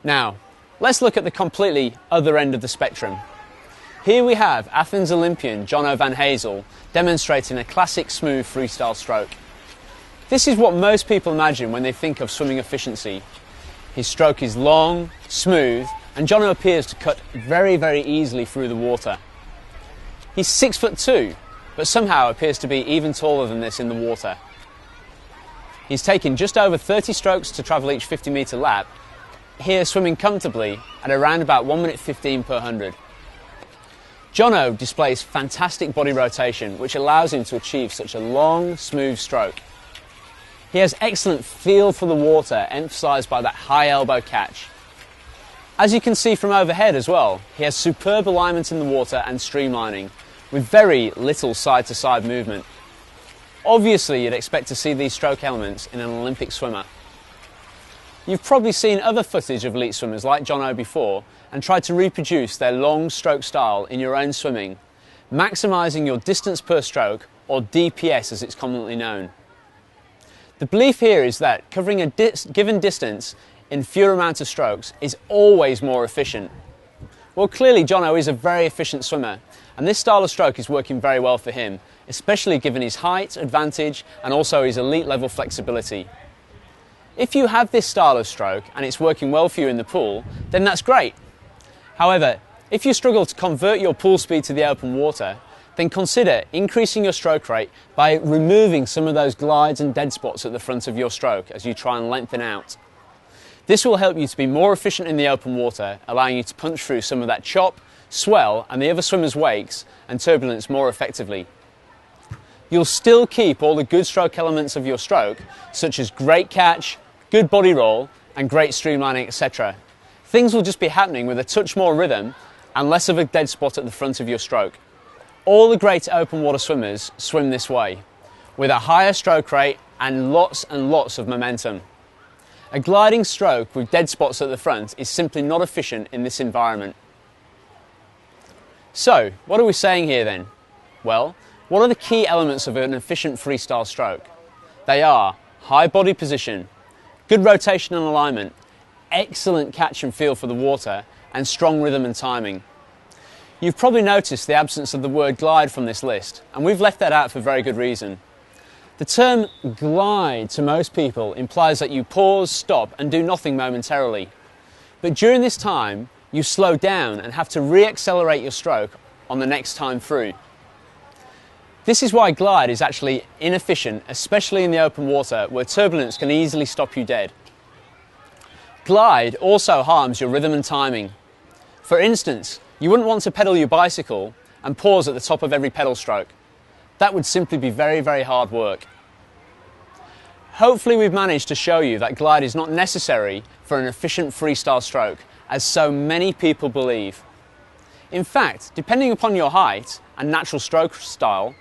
Now, let's look at the completely other end of the spectrum. Here we have Athens Olympian Jonah van Hazel demonstrating a classic smooth freestyle stroke. This is what most people imagine when they think of swimming efficiency. His stroke is long, smooth, and Jonah appears to cut very easily through the water. He's 6'2", but somehow appears to be even taller than this in the water. He's taken just over 30 strokes to travel each 50-metre lap, here swimming comfortably at around about 1 minute 15 per 100. Jonah displays fantastic body rotation, which allows him to achieve such a long, smooth stroke. He has excellent feel for the water, emphasised by that high elbow catch. As you can see from overhead as well, he has superb alignment in the water and streamlining, with very little side-to-side movement. Obviously, you'd expect to see these stroke elements in an Olympic swimmer. You've probably seen other footage of elite swimmers like Jonah before and tried to reproduce their long stroke style in your own swimming, maximising your distance per stroke, or DPS as it's commonly known. The belief here is that covering a given distance in fewer amounts of strokes is always more efficient. Well, clearly Jonah is a very efficient swimmer, and this style of stroke is working very well for him, especially given his height advantage and also his elite level flexibility. If you have this style of stroke and it's working well for you in the pool, then that's great. However, if you struggle to convert your pool speed to the open water, then consider increasing your stroke rate by removing some of those glides and dead spots at the front of your stroke as you try and lengthen out. This will help you to be more efficient in the open water, allowing you to punch through some of that chop, swell and the other swimmers' wakes and turbulence more effectively. You'll still keep all the good stroke elements of your stroke, such as great catch, good body roll and great streamlining, etc. Things will just be happening with a touch more rhythm and less of a dead spot at the front of your stroke. All the great open water swimmers swim this way, with a higher stroke rate and lots of momentum. A gliding stroke with dead spots at the front is simply not efficient in this environment. So, what are we saying here then? Well, what are the key elements of an efficient freestyle stroke? They are high body position, good rotation and alignment, excellent catch and feel for the water, and strong rhythm and timing. You've probably noticed the absence of the word glide from this list, and we've left that out for very good reason. The term glide to most people implies that you pause, stop and do nothing momentarily. But during this time, you slow down and have to re-accelerate your stroke on the next time through. This is why glide is actually inefficient, especially in the open water where turbulence can easily stop you dead. Glide also harms your rhythm and timing. For instance, you wouldn't want to pedal your bicycle and pause at the top of every pedal stroke. That would simply be very hard work. Hopefully we've managed to show you that glide is not necessary for an efficient freestyle stroke, as so many people believe. In fact, depending upon your height and natural stroke style,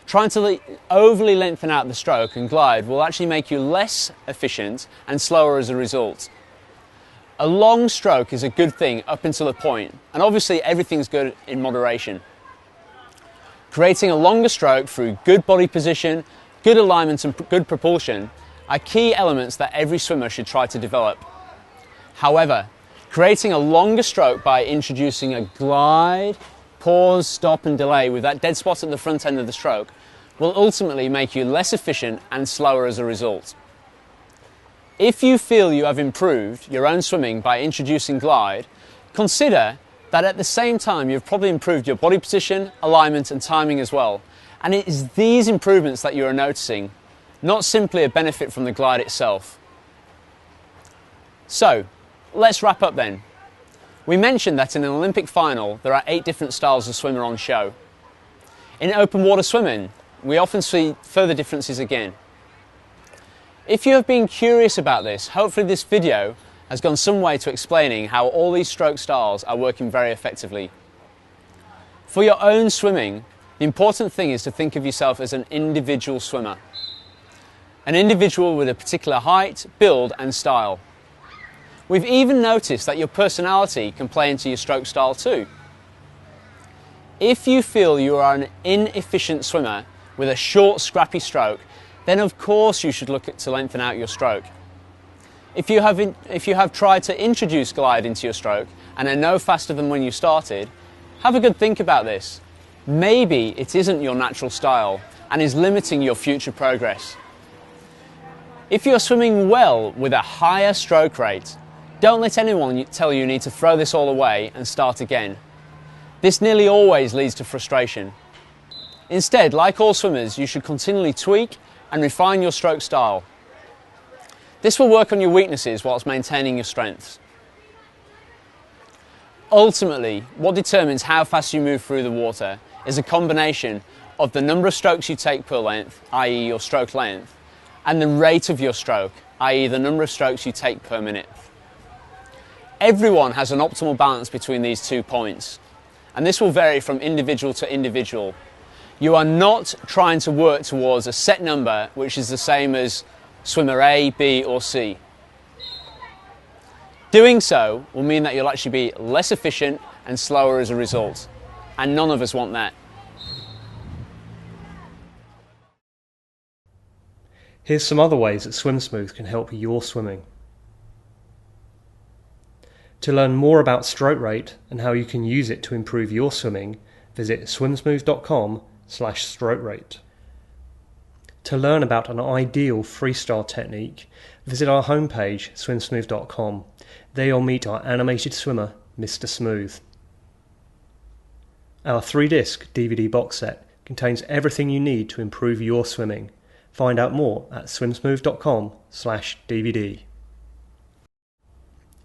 trying to overly lengthen out the stroke and glide will actually make you less efficient and slower as a result. A long stroke is a good thing up until a point, and obviously everything's good in moderation. Creating a longer stroke through good body position, good alignment and good propulsion are key elements that every swimmer should try to develop. However, creating a longer stroke by introducing a glide, pause, stop and delay with that dead spot at the front end of the stroke will ultimately make you less efficient and slower as a result. If you feel you have improved your own swimming by introducing glide, consider that at the same time you've probably improved your body position, alignment and timing as well. And it is these improvements that you are noticing, not simply a benefit from the glide itself. So, let's wrap up then. We mentioned that in an Olympic final there are 8 different styles of swimmer on show. In open water swimming, we often see further differences again. If you have been curious about this, hopefully this video has gone some way to explaining how all these stroke styles are working very effectively. For your own swimming, the important thing is to think of yourself as an individual swimmer. An individual with a particular height, build and style. We've even noticed that your personality can play into your stroke style too. If you feel you are an inefficient swimmer with a short, scrappy stroke, then of course you should look to lengthen out your stroke. If you have tried to introduce glide into your stroke and are no faster than when you started, have a good think about this. Maybe it isn't your natural style and is limiting your future progress. If you're swimming well with a higher stroke rate, don't let anyone tell you need to throw this all away and start again. This nearly always leads to frustration. Instead, like all swimmers, you should continually tweak and refine your stroke style. This will work on your weaknesses whilst maintaining your strengths. Ultimately, what determines how fast you move through the water is a combination of the number of strokes you take per length, i.e. your stroke length, and the rate of your stroke, i.e. the number of strokes you take per minute. Everyone has an optimal balance between these 2 points, and this will vary from individual to individual. You are not trying to work towards a set number which is the same as swimmer A, B or C. Doing so will mean that you'll actually be less efficient and slower as a result, and none of us want that. Here's some other ways that SwimSmooth can help your swimming. To learn more about stroke rate and how you can use it to improve your swimming, visit swimsmooth.com/stroke rate. To learn about an ideal freestyle technique, visit our homepage, swimsmooth.com. There you'll meet our animated swimmer, Mr. Smooth. Our 3-disc DVD box set contains everything you need to improve your swimming. Find out more at swimsmooth.com/DVD.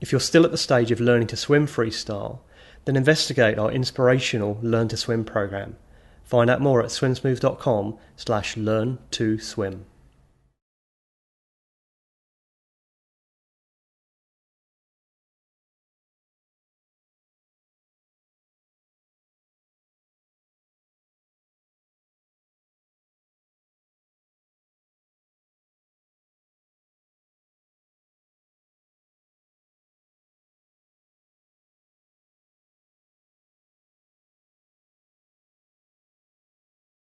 If you're still at the stage of learning to swim freestyle, then investigate our Inspirational Learn to Swim program. Find out more at swimsmooth.com/learn to swim.